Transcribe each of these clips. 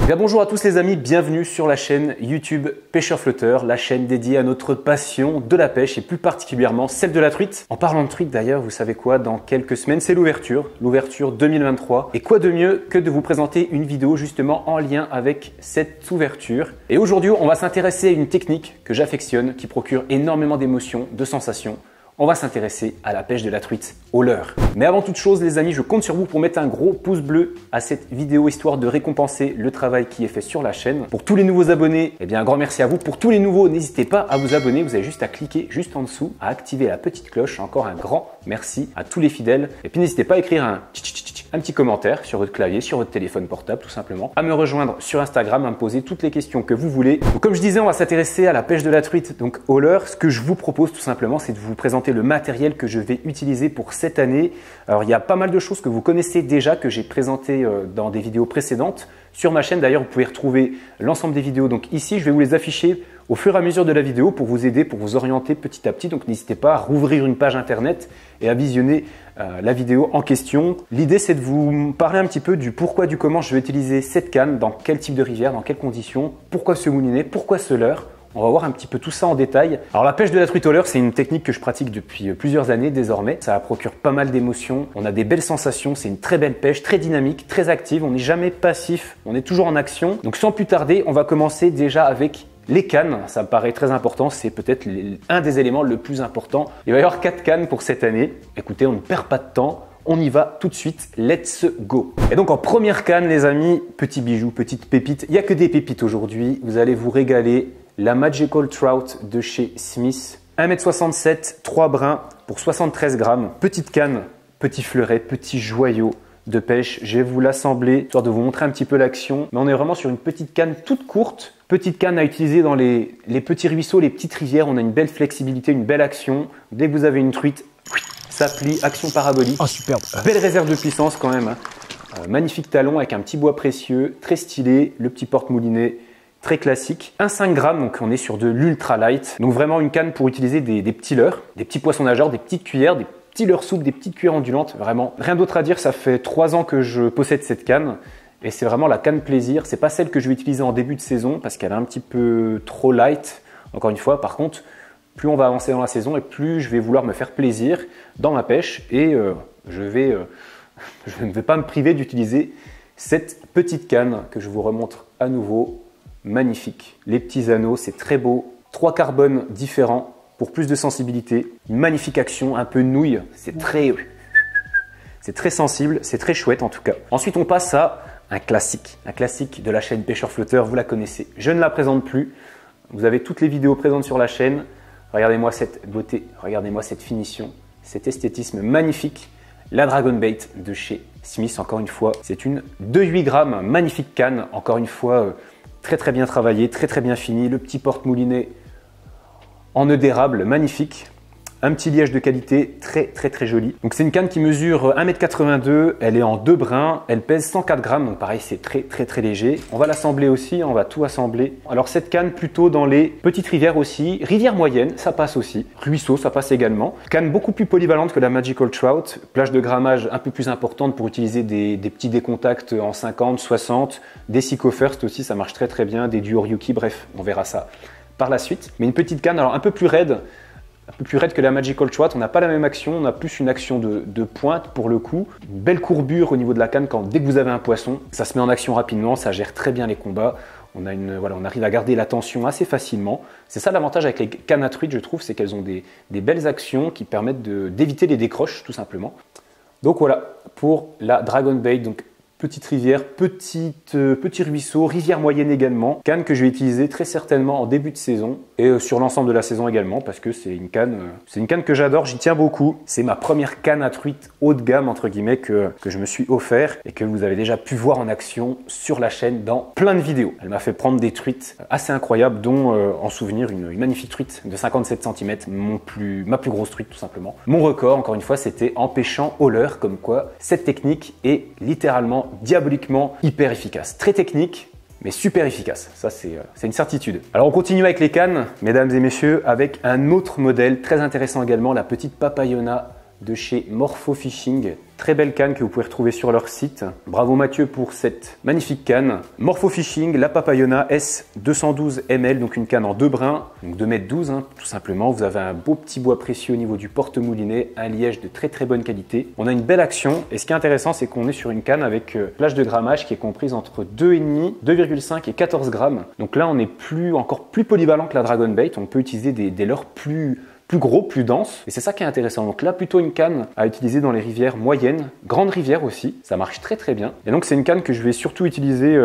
Bien, bonjour à tous les amis, bienvenue sur la chaîne YouTube Pêcheur Flotteur, la chaîne dédiée à notre passion de la pêche et plus particulièrement celle de la truite. En parlant de truite d'ailleurs, vous savez quoi, dans quelques semaines c'est l'ouverture 2023. Et quoi de mieux que de vous présenter une vidéo justement en lien avec cette ouverture. Et aujourd'hui on va s'intéresser à une technique que j'affectionne, qui procure énormément d'émotions, de sensations. On va s'intéresser à la pêche de la truite au leurre. Mais avant toute chose les amis, je compte sur vous pour mettre un gros pouce bleu à cette vidéo histoire de récompenser le travail qui est fait sur la chaîne. Pour tous les nouveaux abonnés, eh bien un grand merci à vous. Pour tous les nouveaux, n'hésitez pas à vous abonner, vous avez juste à cliquer juste en dessous, à activer la petite cloche. Encore un grand merci à tous les fidèles. Et puis n'hésitez pas à écrire un petit commentaire sur votre clavier, sur votre téléphone portable tout simplement, à me rejoindre sur Instagram, à me poser toutes les questions que vous voulez. Donc, comme je disais, on va s'intéresser à la pêche de la truite, donc au leurre. Ce que je vous propose tout simplement, c'est de vous présenter le matériel que je vais utiliser pour cette année. Alors il y a pas mal de choses que vous connaissez déjà, que j'ai présentées dans des vidéos précédentes. Sur ma chaîne d'ailleurs, vous pouvez retrouver l'ensemble des vidéos. Donc ici, je vais vous les afficher au fur et à mesure de la vidéo pour vous aider, pour vous orienter petit à petit. Donc n'hésitez pas à rouvrir une page internet et à visionner la vidéo en question. L'idée, c'est de vous parler un petit peu du pourquoi, du comment je vais utiliser cette canne, dans quel type de rivière, dans quelles conditions, pourquoi ce moulinet, pourquoi ce leurre. On va voir un petit peu tout ça en détail. Alors la pêche de la truite au leurre, c'est une technique que je pratique depuis plusieurs années désormais. Ça procure pas mal d'émotions, on a des belles sensations, c'est une très belle pêche, très dynamique, très active. On n'est jamais passif, on est toujours en action. Donc sans plus tarder, on va commencer déjà avec les cannes. Ça me paraît très important, c'est peut-être un des éléments le plus important. Il va y avoir 4 cannes pour cette année. Écoutez, on ne perd pas de temps. On y va tout de suite, let's go. Et donc en première canne les amis, petit bijou, petite pépite. Il n'y a que des pépites aujourd'hui, vous allez vous régaler. La Magical Trout de chez Smith, 1,67 m, 3 brins pour 73 grammes. Petite canne, petit fleuret, petit joyau de pêche. Je vais vous l'assembler, histoire de vous montrer un petit peu l'action. Mais on est vraiment sur une petite canne toute courte. Petite canne à utiliser dans les petits ruisseaux, les petites rivières. On a une belle flexibilité, une belle action. Dès que vous avez une truite, ça plie, action parabolique. Oh superbe. Belle réserve de puissance quand même. Magnifique talon avec un petit bois précieux, très stylé. Le petit porte-moulinet. Très classique, 1,5 g, donc on est sur de l'ultra light. Donc vraiment une canne pour utiliser des petits leurres, des petits poissons nageurs, des petites cuillères, des petits leurres souples, des petites cuillères ondulantes. Vraiment, rien d'autre à dire, ça fait 3 ans que je possède cette canne. Et c'est vraiment la canne plaisir. C'est pas celle que je vais utiliser en début de saison parce qu'elle est un petit peu trop light. Encore une fois, par contre, plus on va avancer dans la saison et plus je vais vouloir me faire plaisir dans ma pêche. Et je ne vais pas me priver d'utiliser cette petite canne que je vous remontre à nouveau. Magnifique, les petits anneaux, c'est très beau. 3 carbones différents pour plus de sensibilité. Une magnifique action, un peu nouille, c'est très sensible, c'est très chouette en tout cas. Ensuite, on passe à un classique de la chaîne Pêcheur Flotteur, vous la connaissez. Je ne la présente plus, vous avez toutes les vidéos présentes sur la chaîne. Regardez-moi cette beauté, regardez-moi cette finition, cet esthétisme magnifique. La Dragon Bait de chez Smith, encore une fois, c'est une 2,8 g, magnifique canne, encore une fois, très bien travaillé, très bien fini. Le petit porte-moulinet en nœud d'érable, magnifique. Un petit liège de qualité, très joli. Donc c'est une canne qui mesure 1,82 m, elle est en 2 brins, elle pèse 104 g, donc pareil c'est très léger. On va l'assembler aussi, on va tout assembler. Alors cette canne plutôt dans les petites rivières aussi, rivières moyennes, ça passe aussi. Ruisseaux, ça passe également. Canne beaucoup plus polyvalente que la Magical Trout, plage de grammage un peu plus importante pour utiliser des petits décontacts en 50, 60, des Seiko First aussi, ça marche très bien, des Duo Ryuki, bref, on verra ça par la suite. Mais une petite canne alors un peu plus raide que la Magical Trout, on n'a pas la même action, on a plus une action de pointe pour le coup. Une belle courbure au niveau de la canne dès que vous avez un poisson, ça se met en action rapidement, ça gère très bien les combats. On arrive à garder la tension assez facilement. C'est ça l'avantage avec les cannes à truite, je trouve, c'est qu'elles ont des belles actions qui permettent d'éviter les décroches tout simplement. Donc voilà, pour la Dragon Bait, donc petite rivière, petit ruisseau, rivière moyenne également. Canne que je vais utiliser très certainement en début de saison et sur l'ensemble de la saison également parce que c'est une canne que j'adore, j'y tiens beaucoup. C'est ma première canne à truite haut de gamme entre guillemets que je me suis offert et que vous avez déjà pu voir en action sur la chaîne dans plein de vidéos. Elle m'a fait prendre des truites assez incroyables dont en souvenir une magnifique truite de 57 cm, ma plus grosse truite tout simplement. Mon record encore une fois c'était en pêchant au leurre, comme quoi cette technique est littéralement diaboliquement hyper efficace. Très technique, mais super efficace. Ça, c'est une certitude. Alors, on continue avec les cannes, mesdames et messieurs, avec un autre modèle très intéressant également, la petite Papayona de chez Morpho Fishing. Très belle canne que vous pouvez retrouver sur leur site. Bravo Mathieu pour cette magnifique canne. Morpho Fishing, la Papayona S 212 ml, donc une canne en 2 brins, donc 2,12 m tout simplement. Vous avez un beau petit bois précieux au niveau du porte-moulinet, un liège de très bonne qualité. On a une belle action et ce qui est intéressant, c'est qu'on est sur une canne avec plage de grammage qui est comprise entre 2,5, 2,5 et 14 grammes. Donc là, on est encore plus polyvalent que la Dragon Bait. On peut utiliser des leurres plus gros, plus dense. Et c'est ça qui est intéressant. Donc là, plutôt une canne à utiliser dans les rivières moyennes, grandes rivières aussi. Ça marche très bien. Et donc, c'est une canne que je vais surtout utiliser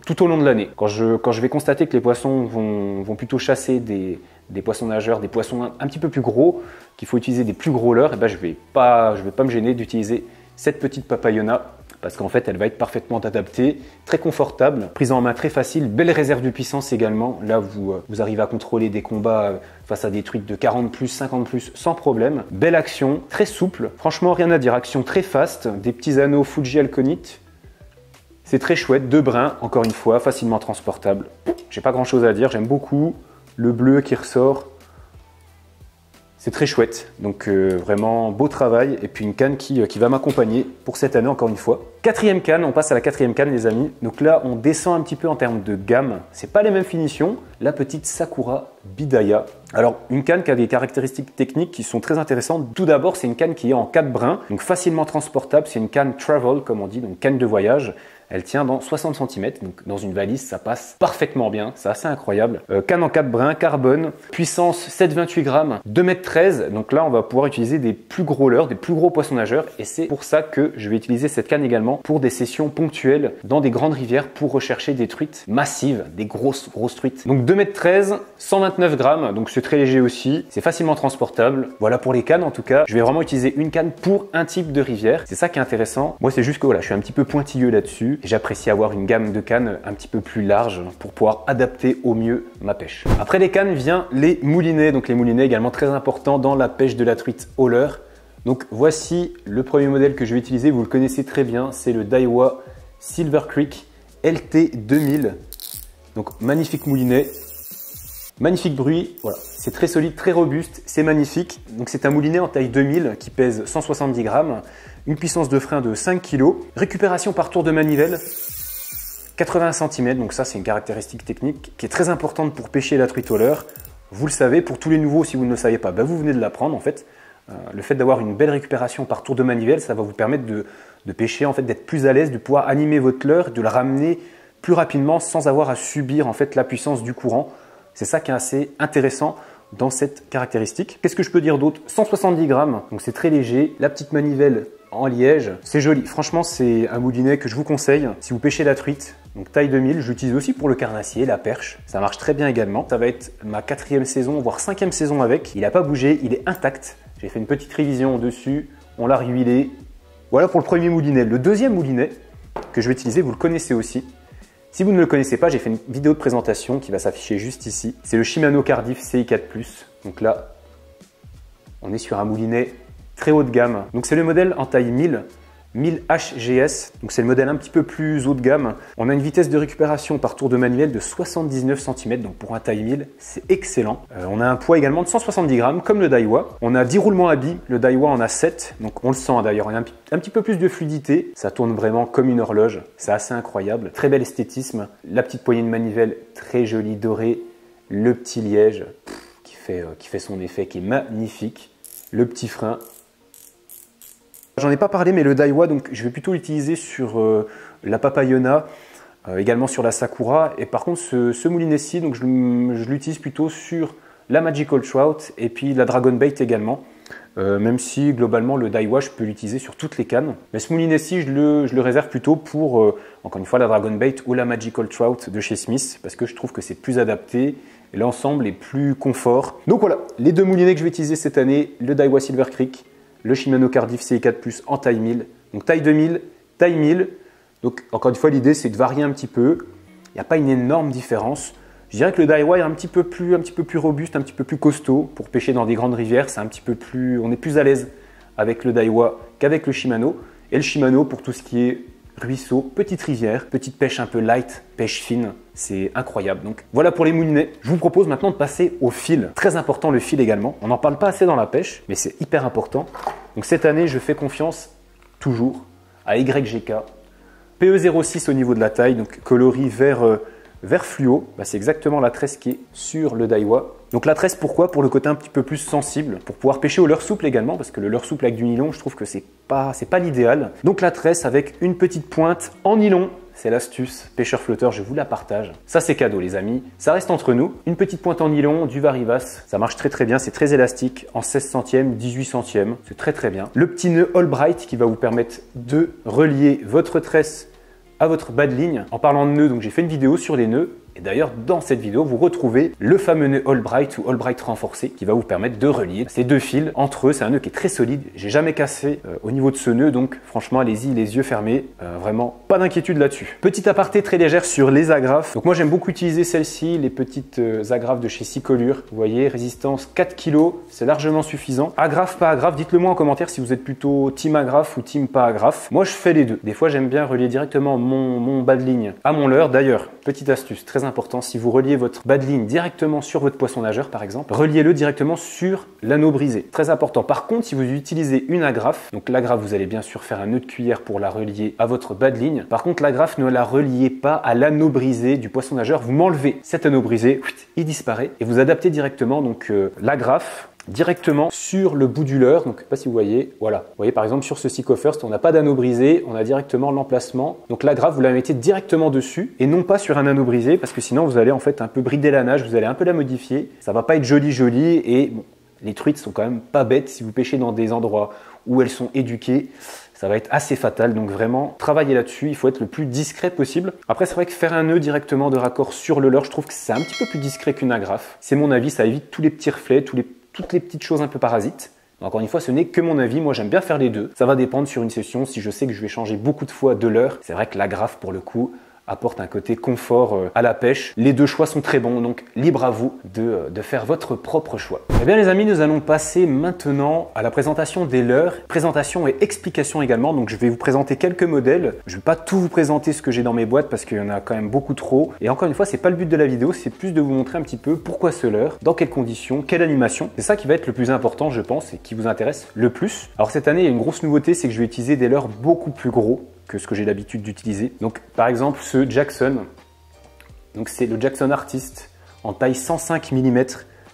tout au long de l'année. Quand je vais constater que les poissons vont plutôt chasser des poissons nageurs, des poissons un petit peu plus gros, qu'il faut utiliser des plus gros leurres, et ben je vais pas me gêner d'utiliser cette petite Papayona parce qu'en fait, elle va être parfaitement adaptée, très confortable, prise en main très facile, belle réserve de puissance également. Là, vous arrivez à contrôler des combats face à des truites de 40+, 50+, sans problème. Belle action, très souple, franchement, rien à dire. Action très fast, des petits anneaux Fuji Alconite. C'est très chouette, 2 brins, encore une fois, facilement transportable. J'ai pas grand chose à dire, j'aime beaucoup le bleu qui ressort. C'est très chouette, donc vraiment beau travail et puis une canne qui va m'accompagner pour cette année encore une fois. 4e canne, on passe à la 4e canne les amis. Donc là on descend un petit peu en termes de gamme, c'est pas les mêmes finitions. La petite Sakura Bidaya. Alors une canne qui a des caractéristiques techniques qui sont très intéressantes. Tout d'abord c'est une canne qui est en 4 brins, donc facilement transportable, c'est une canne travel comme on dit, donc canne de voyage. Elle tient dans 60 cm, donc dans une valise, ça passe parfaitement bien, c'est assez incroyable. Canne en 4 brins, carbone, puissance 7,28 grammes, 2,13 m. Donc là, on va pouvoir utiliser des plus gros leurres, des plus gros poissons nageurs. Et c'est pour ça que je vais utiliser cette canne également pour des sessions ponctuelles dans des grandes rivières pour rechercher des truites massives, des grosses truites. Donc 2,13 m, 129 grammes, donc c'est très léger aussi, c'est facilement transportable. Voilà pour les cannes en tout cas. Je vais vraiment utiliser une canne pour un type de rivière. C'est ça qui est intéressant. Moi, c'est juste que voilà, je suis un petit peu pointilleux là-dessus. J'apprécie avoir une gamme de cannes un petit peu plus large pour pouvoir adapter au mieux ma pêche. Après les cannes vient les moulinets. Donc les moulinets également très importants dans la pêche de la truite au leurre. Donc voici le premier modèle que je vais utiliser. Vous le connaissez très bien, c'est le Daiwa Silver Creek LT 2000. Donc magnifique moulinet, magnifique bruit. Voilà, c'est très solide, très robuste, c'est magnifique. Donc c'est un moulinet en taille 2000 qui pèse 170 grammes. Une puissance de frein de 5 kg, récupération par tour de manivelle 80 cm, donc ça c'est une caractéristique technique qui est très importante pour pêcher la truite au leurre. Vous le savez, pour tous les nouveaux, si vous ne le saviez pas, vous venez de l'apprendre en fait. Le fait d'avoir une belle récupération par tour de manivelle, ça va vous permettre de pêcher, en fait, d'être plus à l'aise, de pouvoir animer votre leurre, de le ramener plus rapidement sans avoir à subir en fait la puissance du courant. C'est ça qui est assez intéressant dans cette caractéristique. Qu'est-ce que je peux dire d'autre? 170 grammes, donc c'est très léger. La petite manivelle en liège, c'est joli. Franchement, c'est un moulinet que je vous conseille si vous pêchez la truite. Donc taille 2000, j'utilise aussi pour le carnassier, la perche. Ça marche très bien également. Ça va être ma 4e saison, voire 5e saison avec. Il n'a pas bougé, il est intact. J'ai fait une petite révision dessus. On l'a rehuilé. Voilà pour le premier moulinet. Le deuxième moulinet que je vais utiliser, vous le connaissez aussi. Si vous ne le connaissez pas, j'ai fait une vidéo de présentation qui va s'afficher juste ici. C'est le Shimano Cardiff CI4+. Donc là, on est sur un moulinet très haut de gamme. Donc c'est le modèle en taille 1000 HGS, donc c'est le modèle un petit peu plus haut de gamme. On a une vitesse de récupération par tour de manivelle de 79 cm, donc pour un taille 1000, c'est excellent. On a un poids également de 170 grammes, comme le Daiwa. On a 10 roulements à billes, le Daiwa en a 7, donc on le sent d'ailleurs, on a un petit peu plus de fluidité. Ça tourne vraiment comme une horloge, c'est assez incroyable. Très bel esthétisme, la petite poignée de manivelle très jolie, dorée, le petit liège qui fait son effet, qui est magnifique, le petit frein. J'en ai pas parlé, mais le Daiwa, donc je vais plutôt l'utiliser sur la Papayona, également sur la Sakura. Et par contre, ce moulinet-ci, donc je l'utilise plutôt sur la Magical Trout et puis la Dragon Bait également. Même si globalement le Daiwa, je peux l'utiliser sur toutes les cannes. Mais ce moulinet-ci, je le réserve plutôt pour, encore une fois, la Dragon Bait ou la Magical Trout de chez Smith, parce que je trouve que c'est plus adapté et l'ensemble est plus confort. Donc voilà, les deux moulinets que je vais utiliser cette année, le Daiwa Silver Creek, le Shimano Cardiff CI4+, en taille 1000. Donc taille 2000, taille 1000. Donc encore une fois, l'idée c'est de varier un petit peu. Il n'y a pas une énorme différence. Je dirais que le Daiwa est un petit peu plus robuste, un petit peu plus costaud pour pêcher dans des grandes rivières. C'est un petit peu plus, on est plus à l'aise avec le Daiwa qu'avec le Shimano. Et le Shimano pour tout ce qui est ruisseau, petite rivière, petite pêche un peu light, pêche fine, c'est incroyable. Donc voilà pour les moulinets. Je vous propose maintenant de passer au fil. Très important le fil également. On n'en parle pas assez dans la pêche, mais c'est hyper important. Donc cette année, je fais confiance toujours, à YGK. PE06 au niveau de la taille, donc coloris vert fluo, c'est exactement la tresse qui est sur le Daiwa. Donc la tresse, pourquoi? Pour le côté un petit peu plus sensible, pour pouvoir pêcher au leurre souple également, parce que le leurre souple avec du nylon, je trouve que c'est pas l'idéal. Donc la tresse avec une petite pointe en nylon, c'est l'astuce pêcheur flotteur, je vous la partage. Ça c'est cadeau les amis, ça reste entre nous. Une petite pointe en nylon, du Varivas, ça marche très bien, c'est très élastique, en 16 centièmes, 18 centièmes, c'est très bien. Le petit nœud Allbright qui va vous permettre de relier votre tresse à votre bas de ligne. En parlant de nœuds, donc j'ai fait une vidéo sur les nœuds. Et d'ailleurs, dans cette vidéo, vous retrouvez le fameux nœud Allbright ou Allbright renforcé qui va vous permettre de relier ces deux fils entre eux. C'est un nœud qui est très solide. J'ai jamais cassé au niveau de ce nœud, donc franchement, allez-y les yeux fermés. Vraiment, pas d'inquiétude là-dessus. Petite aparté très légère sur les agrafes. Donc moi, j'aime beaucoup utiliser celles-ci, les petites agrafes de chez Sicolure. Vous voyez, résistance 4 kg, c'est largement suffisant. Agrafe, pas agrafe, dites-le moi en commentaire si vous êtes plutôt team agrafe ou team pas agrafe. Moi, je fais les deux. Des fois, j'aime bien relier directement mon bas de ligne à mon leurre. D'ailleurs, petite astuce très important, si vous reliez votre bas de ligne directement sur votre poisson nageur par exemple, reliez-le directement sur l'anneau brisé. Très important. Par contre, si vous utilisez une agrafe, donc l'agrafe, vous allez bien sûr faire un nœud de cuillère pour la relier à votre bas de ligne. Par contre, l'agrafe, ne la reliez pas à l'anneau brisé du poisson nageur. Vous m'enlevez cet anneau brisé, il disparaît et vous adaptez directement donc l'agrafe directement sur le bout du leurre. Donc, je ne sais pas si vous voyez, voilà. Vous voyez par exemple sur ce Seiko First, on n'a pas d'anneau brisé, on a directement l'emplacement. Donc l'agrafe, vous la mettez directement dessus et non pas sur un anneau brisé parce que sinon vous allez en fait un peu brider la nage, vous allez un peu la modifier. Ça va pas être joli et bon, les truites sont quand même pas bêtes. Si vous pêchez dans des endroits où elles sont éduquées, ça va être assez fatal. Donc vraiment, travaillez là-dessus. Il faut être le plus discret possible. Après, c'est vrai que faire un nœud directement de raccord sur le leurre, je trouve que c'est un petit peu plus discret qu'une agrafe. C'est mon avis, ça évite tous les petits reflets, toutes les petites choses un peu parasites. Encore une fois, ce n'est que mon avis. Moi, j'aime bien faire les deux. Ça va dépendre sur une session. Si je sais que je vais changer beaucoup de fois de leurre, c'est vrai que l'agrafe, pour le coup, apporte un côté confort à la pêche. Les deux choix sont très bons, donc libre à vous de faire votre propre choix. Eh bien les amis, nous allons passer maintenant à la présentation des leurres, présentation et explication également. Donc je vais vous présenter quelques modèles. Je ne vais pas tout vous présenter ce que j'ai dans mes boîtes parce qu'il y en a quand même beaucoup trop. Et encore une fois, c'est pas le but de la vidéo, c'est plus de vous montrer un petit peu pourquoi ce leurre, dans quelles conditions, quelle animation. C'est ça qui va être le plus important, je pense, et qui vous intéresse le plus. Alors cette année, il y a une grosse nouveauté, c'est que je vais utiliser des leurres beaucoup plus gros que ce que j'ai l'habitude d'utiliser. Donc par exemple ce Jackson, donc c'est le Jackson Artist en taille 105 mm,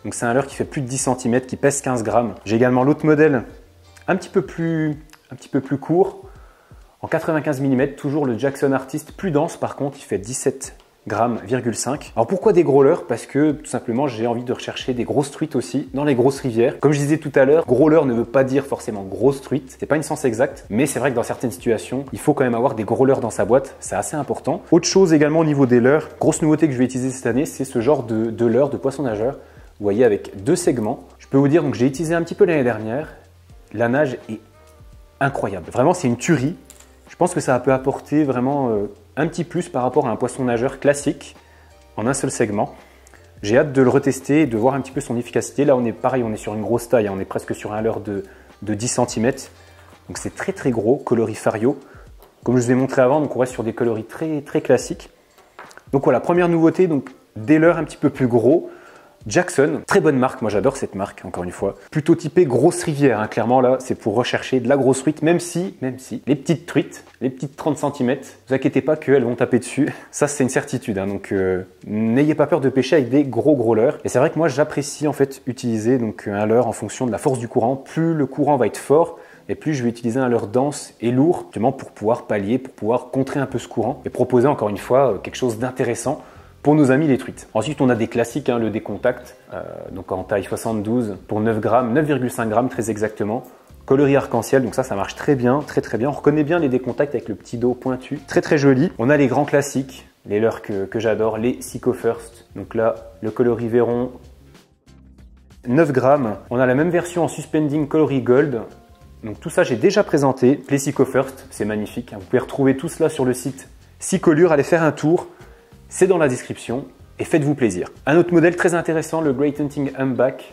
donc c'est un leurre qui fait plus de 10 cm, qui pèse 15 grammes. J'ai également l'autre modèle un petit peu plus court, en 95 mm, toujours le Jackson Artist, plus dense par contre, il fait 17 grammes. Alors pourquoi des gros leurres? Parce que tout simplement j'ai envie de rechercher des grosses truites aussi dans les grosses rivières. Comme je disais tout à l'heure, gros leurre ne veut pas dire forcément grosse truite, c'est pas une science exacte, mais c'est vrai que dans certaines situations, il faut quand même avoir des gros leurres dans sa boîte, c'est assez important. Autre chose également au niveau des leurres, grosse nouveauté que je vais utiliser cette année, c'est ce genre de leurre de poisson nageur. Vous voyez avec deux segments. Je peux vous dire, donc j'ai utilisé un petit peu l'année dernière, la nage est incroyable. Vraiment c'est une tuerie. Je pense que ça peut apporter vraiment un petit plus par rapport à un poisson nageur classique en un seul segment. J'ai hâte de le retester et de voir un petit peu son efficacité. Là, on est pareil, on est sur une grosse taille, on est presque sur un leurre de 10 cm. Donc c'est très gros, coloris Fario. Comme je vous ai montré avant, donc on reste sur des coloris très classiques. Donc voilà, première nouveauté, donc des leurres un petit peu plus gros. Jackson, très bonne marque, moi j'adore cette marque, encore une fois. Plutôt typé grosse rivière, hein. Clairement là, c'est pour rechercher de la grosse truite, même si les petites truites, les petites 30 cm, ne vous inquiétez pas qu'elles vont taper dessus. Ça c'est une certitude, hein. Donc n'ayez pas peur de pêcher avec des gros leurres. Et c'est vrai que moi j'apprécie en fait utiliser donc un leurre en fonction de la force du courant. Plus le courant va être fort, et plus je vais utiliser un leurre dense et lourd, justement pour pouvoir pallier, pour pouvoir contrer un peu ce courant et proposer encore une fois quelque chose d'intéressant pour nos amis les truites. Ensuite, on a des classiques, hein, le décontact, donc en taille 72 pour 9 grammes, 9,5 grammes très exactement. Coloris arc-en-ciel, donc ça marche très bien, très bien. On reconnaît bien les décontacts avec le petit dos pointu, très joli. On a les grands classiques, les leurres que j'adore, les Seiko First. Donc là, le coloris Véron, 9 grammes. On a la même version en suspending coloris gold. Donc tout ça, j'ai déjà présenté. Les Seiko First, c'est magnifique. Vous pouvez retrouver tout cela sur le site Sicolure. Allez faire un tour. C'est dans la description et faites-vous plaisir. Un autre modèle très intéressant, le Great Hunting Humpback.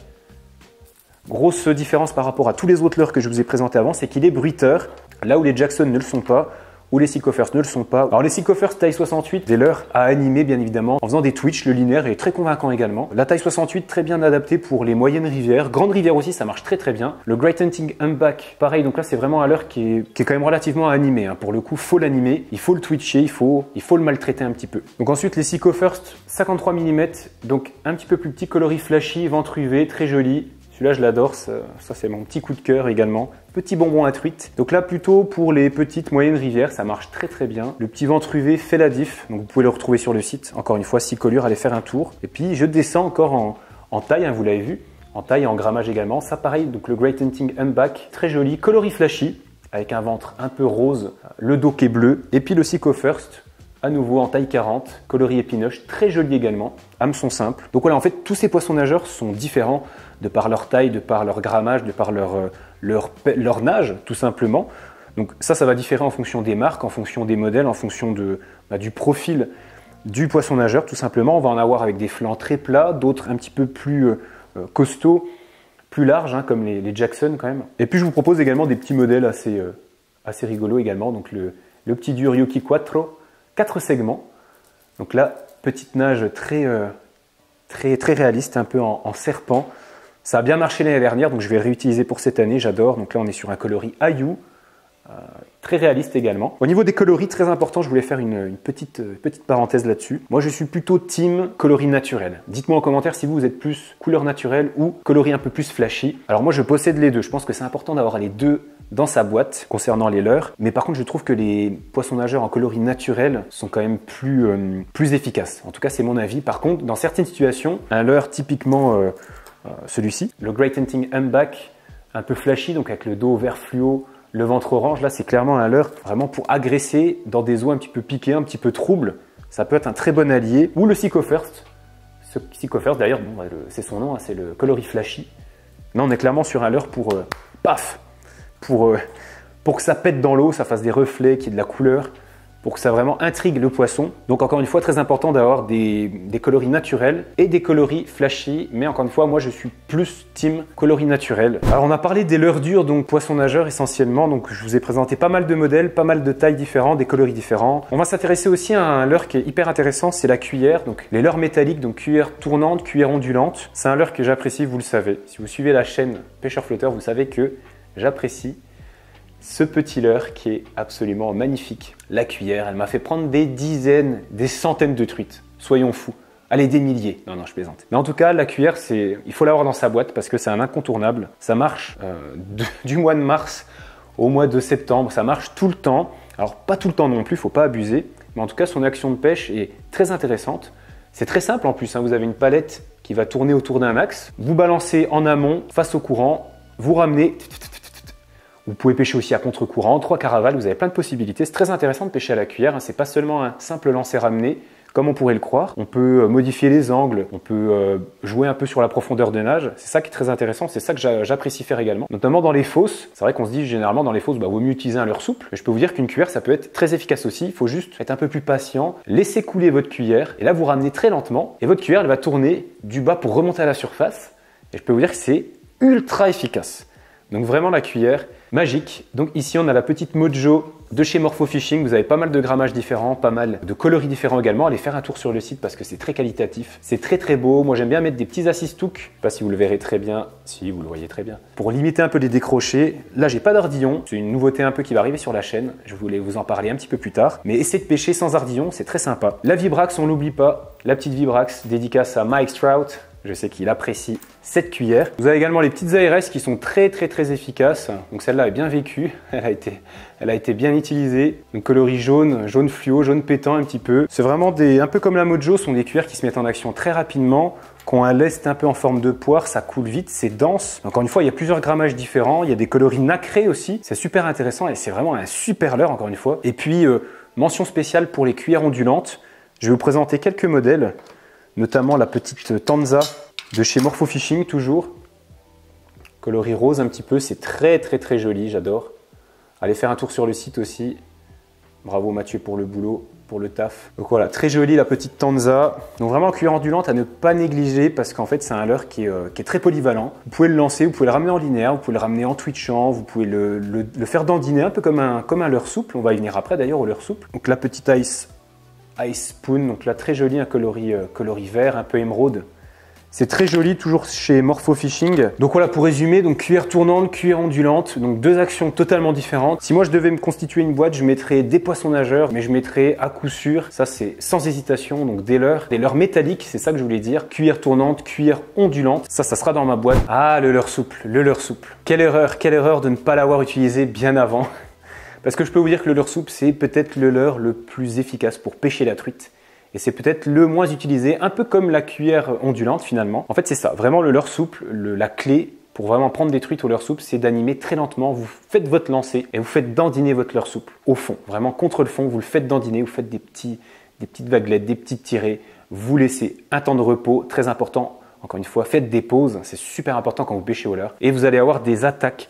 Grosse différence par rapport à tous les autres leurres que je vous ai présentés avant, c'est qu'il est bruiteur. Là où les Jackson ne le sont pas, ou les Seiko First ne le sont pas. Alors les Seiko First taille 68, des leurres à animer bien évidemment, en faisant des twitch, le linéaire est très convaincant également. La taille 68 très bien adaptée pour les moyennes rivières, grandes rivières aussi ça marche très très bien. Le Great Hunting Humpback, pareil, donc là c'est vraiment un leurre qui est quand même relativement animé, hein. Pour le coup faut l'animer, il faut le twitcher, il faut le maltraiter un petit peu. Donc ensuite les Seiko First 53 mm, donc un petit peu plus petit, coloris flashy, ventre UV, très joli. Celui-là, je l'adore, ça c'est mon petit coup de cœur également. Petit bonbon à truite. Donc là, plutôt pour les petites, moyennes rivières, ça marche très très bien. Le petit ventre UV fait la diff, donc vous pouvez le retrouver sur le site. Encore une fois, Sicolure, allez faire un tour. Et puis, je descends encore en taille, hein, vous l'avez vu, en taille et en grammage également. Ça pareil, donc le Great Hunting Humpback, très joli, coloris flashy, avec un ventre un peu rose, le dos qui est bleu. Et puis le Seiko First, à nouveau en taille 40, coloris épinoche, très joli également, hameçon simple. Donc voilà, en fait, tous ces poissons nageurs sont différents de par leur taille, de par leur grammage, de par leur nage, tout simplement. Donc ça va différer en fonction des marques, en fonction des modèles, en fonction du profil du poisson nageur, tout simplement. On va en avoir avec des flancs très plats, d'autres un petit peu plus costauds, plus larges, hein, comme les Jackson quand même. Et puis je vous propose également des petits modèles assez rigolos également. Donc le petit dur Yuki Quattro, 4 segments. Donc là, petite nage très réaliste, un peu en serpent. Ça a bien marché l'année dernière, donc je vais le réutiliser pour cette année, j'adore. Donc là, on est sur un coloris Ayu, très réaliste également. Au niveau des coloris, très important, je voulais faire une petite parenthèse là-dessus. Moi, je suis plutôt team coloris naturel. Dites-moi en commentaire si vous êtes plus couleur naturelle ou coloris un peu plus flashy. Alors moi, je possède les deux. Je pense que c'est important d'avoir les deux dans sa boîte concernant les leurres. Mais par contre, je trouve que les poissons nageurs en coloris naturel sont quand même plus efficaces. En tout cas, c'est mon avis. Par contre, dans certaines situations, un leurre typiquement celui-ci, le Great Hunting Humpback, un peu flashy, donc avec le dos vert fluo, le ventre orange, là c'est clairement un leurre vraiment pour agresser dans des eaux un petit peu piquées, un petit peu troubles. Ça peut être un très bon allié. Ou le Seiko First. Ce Seiko First d'ailleurs, bon, c'est son nom, hein, c'est le coloris flashy. Là on est clairement sur un leurre pour paf, pour que ça pète dans l'eau, ça fasse des reflets, qu'il y ait de la couleur, pour que ça vraiment intrigue le poisson. Donc encore une fois, très important d'avoir des coloris naturels et des coloris flashy. Mais encore une fois, moi je suis plus team coloris naturel. Alors on a parlé des leurres dures, donc poissons nageurs essentiellement. Donc je vous ai présenté pas mal de modèles, pas mal de tailles différentes, des coloris différents. On va s'intéresser aussi à un leurre qui est hyper intéressant, c'est la cuillère. Donc les leurres métalliques, donc cuillère tournante, cuillère ondulante. C'est un leurre que j'apprécie, vous le savez. Si vous suivez la chaîne Pêcheur Flotteur, vous savez que j'apprécie ce petit leurre qui est absolument magnifique. La cuillère, elle m'a fait prendre des dizaines, des centaines de truites. Soyons fous. Allez, des milliers. Non, je plaisante. Mais en tout cas, la cuillère, il faut l'avoir dans sa boîte parce que c'est un incontournable. Ça marche du mois de mars au mois de septembre. Ça marche tout le temps. Alors, pas tout le temps non plus, il ne faut pas abuser. Mais en tout cas, son action de pêche est très intéressante. C'est très simple en plus, hein. Vous avez une palette qui va tourner autour d'un axe. Vous balancez en amont, face au courant. Vous ramenez. Vous pouvez pêcher aussi à contre-courant, 3 caravales, vous avez plein de possibilités. C'est très intéressant de pêcher à la cuillère, hein. C'est pas seulement un simple lancer-ramener, comme on pourrait le croire. On peut modifier les angles, on peut jouer un peu sur la profondeur de nage. C'est ça qui est très intéressant, c'est ça que j'apprécie faire également. Notamment dans les fosses. C'est vrai qu'on se dit généralement dans les fosses, vaut mieux utiliser un leurre souple. Mais je peux vous dire qu'une cuillère, ça peut être très efficace aussi. Il faut juste être un peu plus patient, laisser couler votre cuillère. Et là, vous ramenez très lentement. Et votre cuillère, elle va tourner du bas pour remonter à la surface. Et je peux vous dire que c'est ultra efficace. Donc vraiment la cuillère, magique. Donc ici on a la petite Mojo de chez Morpho Fishing. Vous avez pas mal de grammages différents, pas mal de coloris différents également. Allez faire un tour sur le site parce que c'est très qualitatif. C'est très beau. Moi j'aime bien mettre des petits assistouks. Je sais pas si vous le verrez très bien. Si, vous le voyez très bien. Pour limiter un peu les décrochés. Là j'ai pas d'ardillon. C'est une nouveauté un peu qui va arriver sur la chaîne. Je voulais vous en parler un petit peu plus tard. Mais essayez de pêcher sans ardillon, c'est très sympa. La Vibrax, on l'oublie pas. La petite Vibrax, dédicace à Mike Strout. Je sais qu'il apprécie cette cuillère. Vous avez également les petites ARS qui sont très efficaces. Donc celle-là est bien vécue, elle a été bien utilisée. Donc coloris jaune, jaune fluo, jaune pétant un petit peu. C'est vraiment un peu comme la Mojo, ce sont des cuillères qui se mettent en action très rapidement, qui ont un lest un peu en forme de poire, ça coule vite, c'est dense. Encore une fois, il y a plusieurs grammages différents, il y a des coloris nacrés aussi. C'est super intéressant et c'est vraiment un super leurre encore une fois. Et puis, mention spéciale pour les cuillères ondulantes. Je vais vous présenter quelques modèles. Notamment la petite Tanza de chez Morpho Fishing, toujours. Coloris rose un petit peu, c'est très joli, j'adore. Allez faire un tour sur le site aussi. Bravo Mathieu pour le boulot, pour le taf. Donc voilà, très jolie la petite Tanza. Donc vraiment cuillère ondulante à ne pas négliger parce qu'en fait c'est un leurre qui est très polyvalent. Vous pouvez le lancer, vous pouvez le ramener en linéaire, vous pouvez le ramener en twitchant, vous pouvez le faire dandiner un peu comme un leurre souple. On va y venir après d'ailleurs au leurre souple. Donc la petite Ice Spoon, donc là très joli, un coloris vert, un peu émeraude. C'est très joli, toujours chez Morpho Fishing. Donc voilà, pour résumer, donc cuillère tournante, cuillère ondulante, donc deux actions totalement différentes. Si moi je devais me constituer une boîte, je mettrais des poissons nageurs, mais je mettrais à coup sûr, ça c'est sans hésitation, donc des leurres métalliques, c'est ça que je voulais dire. Cuillère tournante, cuillère ondulante, ça sera dans ma boîte. Ah, le leurre souple, le leurre souple. Quelle erreur de ne pas l'avoir utilisé bien avant. Parce que je peux vous dire que le leurre souple, c'est peut-être le leurre le plus efficace pour pêcher la truite. Et c'est peut-être le moins utilisé, un peu comme la cuillère ondulante finalement. En fait, c'est ça, vraiment le leurre souple, la clé pour vraiment prendre des truites au leurre souple, c'est d'animer très lentement. Vous faites votre lancer et vous faites dandiner votre leurre souple au fond, vraiment contre le fond. Vous le faites dandiner, vous faites des petites vaguelettes, des petites tirées. Vous laissez un temps de repos, très important. Encore une fois, faites des pauses, c'est super important quand vous pêchez au leurre. Et vous allez avoir des attaques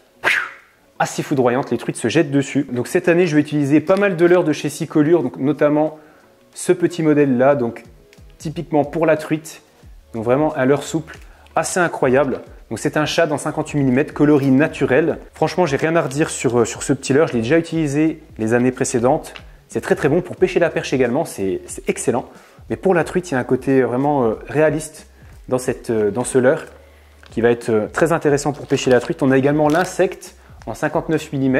assez foudroyantes, les truites se jettent dessus. Donc cette année, je vais utiliser pas mal de leurres de chez Sicolure, donc notamment ce petit modèle là, donc typiquement pour la truite, donc vraiment un leurre souple assez incroyable. Donc c'est un shad en 58 mm, coloris naturel. Franchement, j'ai rien à redire sur ce petit leurre, je l'ai déjà utilisé les années précédentes. C'est très bon pour pêcher la perche également, c'est excellent. Mais pour la truite, il y a un côté vraiment réaliste dans ce leurre qui va être très intéressant pour pêcher la truite. On a également l'insecte en 59 mm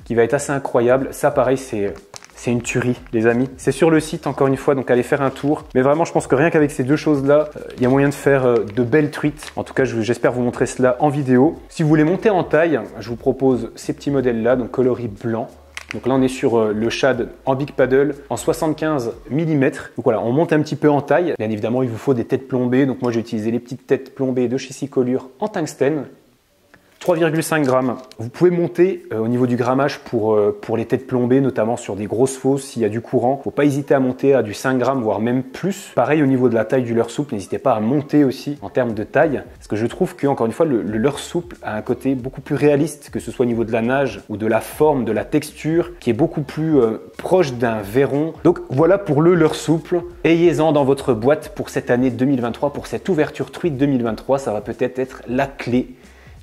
qui va être assez incroyable. Ça pareil, c'est une tuerie, les amis. C'est sur le site, encore une fois, donc allez faire un tour. Mais vraiment, je pense que rien qu'avec ces deux choses-là, il y a moyen de faire de belles truites. En tout cas, j'espère vous montrer cela en vidéo. Si vous voulez monter en taille, je vous propose ces petits modèles-là, donc coloris blanc. Donc là, on est sur le shad en Big Paddle en 75 mm. Donc voilà, on monte un petit peu en taille. Bien évidemment, il vous faut des têtes plombées. Donc moi, j'ai utilisé les petites têtes plombées de chez Sicolure en tungstène. 3,5 grammes. Vous pouvez monter au niveau du grammage pour les têtes plombées, notamment sur des grosses fosses, s'il y a du courant. Il ne faut pas hésiter à monter à du 5 grammes, voire même plus. Pareil au niveau de la taille du leurre souple, n'hésitez pas à monter aussi en termes de taille. Parce que je trouve que, encore une fois, le leurre souple a un côté beaucoup plus réaliste, que ce soit au niveau de la nage ou de la forme, de la texture, qui est beaucoup plus proche d'un verron. Donc voilà pour le leurre souple. Ayez-en dans votre boîte pour cette année 2023, pour cette ouverture truite 2023. Ça va peut-être être la clé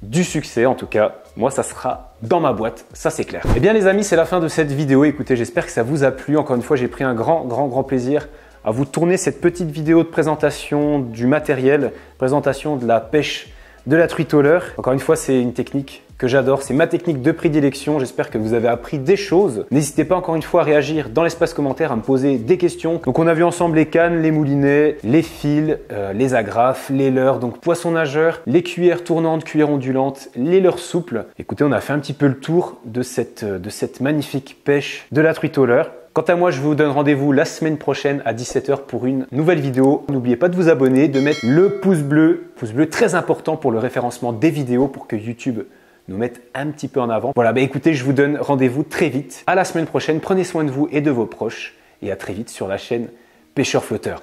du succès. En tout cas, moi ça sera dans ma boîte, ça c'est clair. Eh bien les amis, c'est la fin de cette vidéo. Écoutez, j'espère que ça vous a plu. Encore une fois, j'ai pris un grand plaisir à vous tourner cette petite vidéo de présentation du matériel, présentation de la pêche de la truite au leurre. Encore une fois, c'est une technique que j'adore, c'est ma technique de prédilection. J'espère que vous avez appris des choses. N'hésitez pas encore une fois à réagir dans l'espace commentaire, à me poser des questions. Donc on a vu ensemble les cannes, les moulinets, les fils, les agrafes, les leurres, donc poissons nageurs, les cuillères tournantes, cuillères ondulantes, les leurres souples. Écoutez, on a fait un petit peu le tour de cette magnifique pêche de la truite au leurre. Quant à moi, je vous donne rendez-vous la semaine prochaine à 17 h pour une nouvelle vidéo. N'oubliez pas de vous abonner, de mettre le pouce bleu très important pour le référencement des vidéos pour que YouTube nous mette un petit peu en avant. Voilà, écoutez, je vous donne rendez-vous très vite. À la semaine prochaine, prenez soin de vous et de vos proches et à très vite sur la chaîne Pêcheur Flotteur.